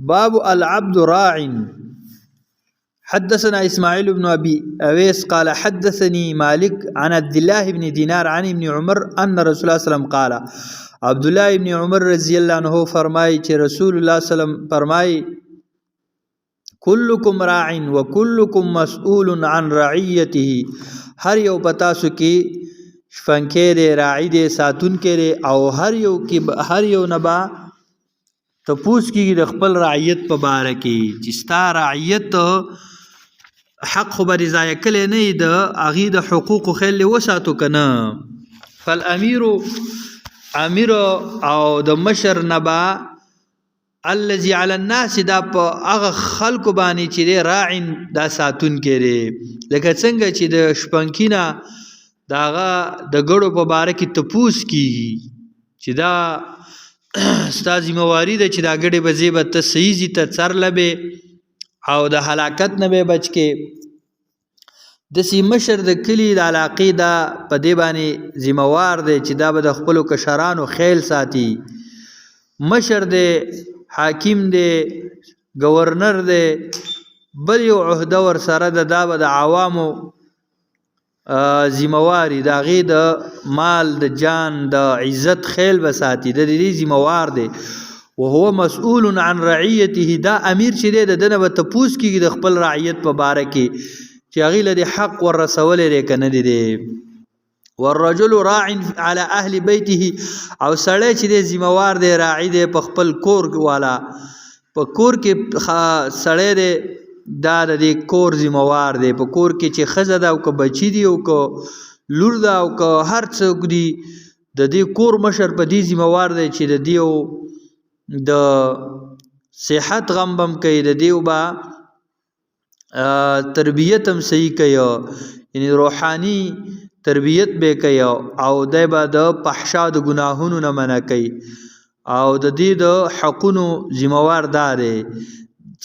باب العبد راع. حدثنا اسماعيل بن ابي اويس قال حدثني مالك عن عبد الله بن دينار عن ابن عمر ان رسول الله صلى الله عليه وسلم قال. عبد الله بن عمر رضی الله عنه فرمای چې رسول الله صلی الله علیه وسلم فرمای کلکم راع وکلکم مسئول عن رعیته. هر یو پتاسو کې شفنکې دی، راعي دی، ساتون کې دی، او هر یو نبا تپوس کېږي د خپل رعیت په باره کې چې ستا رعیت حق خو به دې ضایع کلی نه وي، د هغې د حقوقو خیال دې وساتو که نه. فالامیر امیر او د مشر نبا الذي على الناس دا په هغه خلکو باندې چې دی راعن دا ساتون کې دی، لکه څنګه چې د شپنکي نه د هغه د ګړو په باره کې تپوس کېږي چې دا ستا ذمواري ده چې دا ګډې به ځې به ته صحیح ځي ته څر لبې او د هلاکت نه به بچ کې. داسې مشر د کلي د علاقې دا په دې باندې ذموار دی چې دا به د خپلو کشرانو خیل ساتي. مشر دی، حاکم دی، گورنر دی، بل یو عهده ورسره ده، دا به د عوامو ذمواری د هغې د مال د جان د عزت خیل به ساتي، د دې ذموار دی. وهو مسئول عن رعیته، دا امیر چې دی د ده نه به تپوس کېږي د خپل رعیت په باره کې چې هغې له د حق وررسولی دی که نه دی. والرجل راع على اهل بیته، او سړی چې دی ذموار دی، راعي دی په خپل کور والا، په کور کې سړی دی دا د دې کور ذموار دی. په کور کې چې ښځه ده او که بچي دي او که لور ده او که هر څوک دي، د دې کور مشر په دې ذموار دی چې د دې د صحت غم بم کوي، د دې به تربیت هم صحیح کوي، یعنی روحاني تربیت به کوي، او دی به د فحشا د ګناهونو نه منع کوي، او د دې د حقونو ذموار دا دی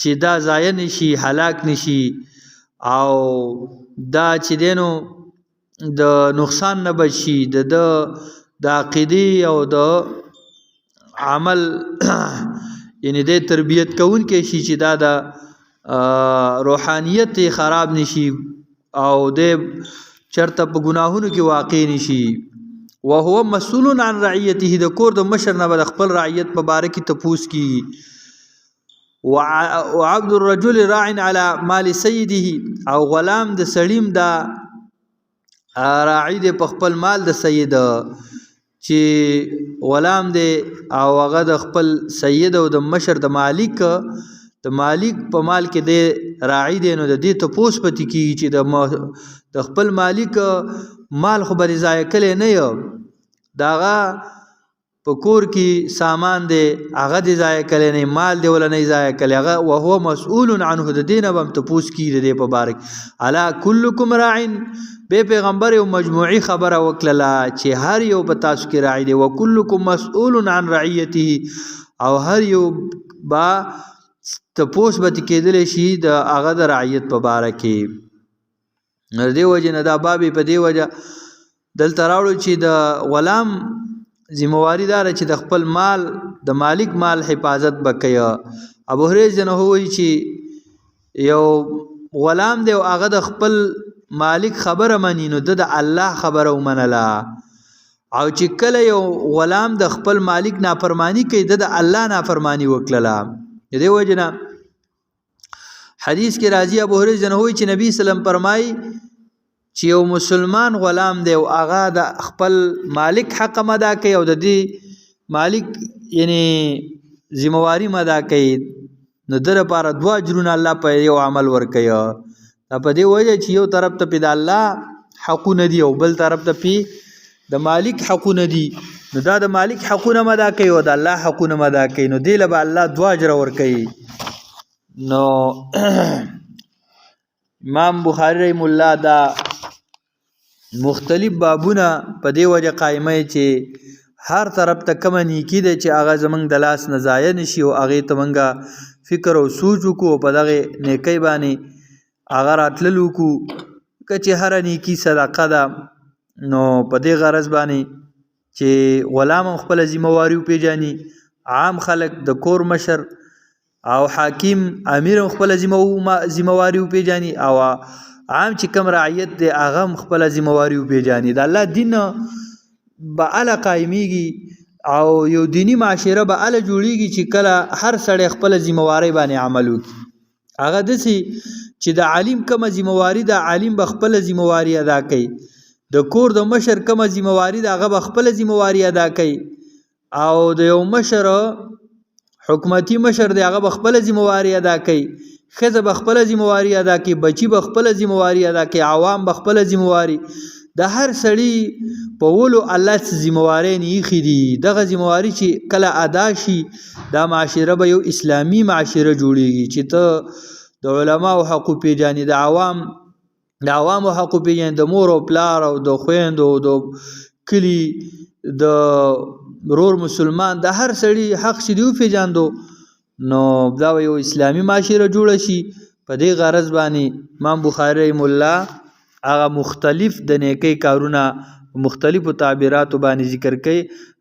چې دا ضایع نشي، هلاک نشي، او دا چې دی نو د نقصان نه بچ شي، د عقیدې او د عمل یعنی د تربیت کوونکی شي چې دا د روحانیت خراب نشي او د چرته په ګناهونو کې واقع نشي. وهو مسئول عن رعیته، د کور د مشر نه به د خپل رعیت په باره کې تپوس کېږي. وعبد الرجل راع على مال سيده، او غلام د سړیم دا راعي دی په خپل مال د سید، چې غلام دی او هغه د خپل سید او د مشر د مالک په مال کې دی راعي دی، نو د دې تپوس پتې کېږي چې د خپل مالک مال خو به ضایع کلی نه یو، د هغه په کور کې سامان دی هغه دې ضایع کلی نه، مال دی ولا نه ضایع کلی هغه. وهو مسئول عنه، د دې نه به هم تپوس کېږي د دې په باره کې. الا کلکم راع، به پیغمبر یو مجموعي خبره وکړله چې هر یو په تاسو کې راعي دی. وکلکم مسئول عن رعیته، او هر یو به تپوس به کېدلی شي د هغه د رعیت په باره کې. د دې وجې نه دا باب په دې وجه دلته راوړو چې د غلام ذمواري داره چې د خپل مال د مالک مال حفاظت به کوي. ابو هريره نه وایي چې یو غلام دی او هغه د خپل مالک خبره مني، نو د الله خبره ومنله، او چې کله یو غلام د خپل مالک نافرمانی کوي د الله نافرمانی وکړله. د دې وجې نه حدیث کې راځي ابو هريره نه وایي چې نبی سلام فرمایي چې یو مسلمان غلام دی او هغه د خپل مالک حق مدا کوي او د دې مالک یعنی ذمواري مدا کوي، نو در لپاره 2 اجرونه الله په یو عمل ورکوي. دا په دې وجه چې یو طرف ته د الله حقونه دي او بل طرف ته د مالک حقونه دي، نو دا د مالک حقونه مدا کوي او د الله حقونه مدا کوي، نو دې له به الله 2 اجر ورکوي. نو امام بخاری رحم الله دا مختلف بابونه په دې وجه قائمه چې هر طرف ته کومه نیکي ده چې هغه زمونږ د لاس نه ضایع نشي او هغې ته مونږه فکر او سوچ وکړو، په دغې نیکۍ باندې هغه راتللو وکړو. که چې هره نیکي صدقه ده، نو په دې غرض باندې چې غلام هم خپله ذمواري وپېژني، عام خلک د کور مشر او حاکم امیر خپل ذمہواری وپیژني او عام چې کوم رعیت دی هغه خپل ذمہواری وپیژني د الله دین به اله قائمیږي او یو دینی معاشره به اله جوړیږي چې کله هر سړی خپل ذمہواری باندې عمل وکړي هغه دسی چې د عالم کوم ذمہواری د عالم به خپل ذمہواری ادا کوي د کور د مشر کوم ذمہواری د هغه به خپل ذمہواری ادا کوي او د یو مشر حکومتي مشر دی هغه به خپل ذمہواری ادا کوي خزه به خپل ذمہواری ادا کوي بچي به خپل ذمہواری ادا کوي عوام به خپل ذمہواری د هر سړی په ولو الله ذمہواری نه خېدي دغه ذمہواری چې کله ادا شي دا معاشره به یو اسلامی معاشره جوړیږي چې ته د علماو حقوق پیژنې د عوامو حقوق پیژنې د مور او پلار او د خويندو د کلی د رور مسلمان د هر سړی حق چې دی پیژاندو نو دا یو اسلامی معاشره جوړ شي په دې غرض باندې امام بخاری مولا هغه مختلف د نیکی کارونه مختلفو تعبیرات باندې ذکر کوي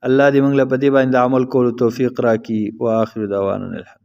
الله دې موږ له په دې باندې عمل کولو توفیق راکړي واخر دعوانا الحمد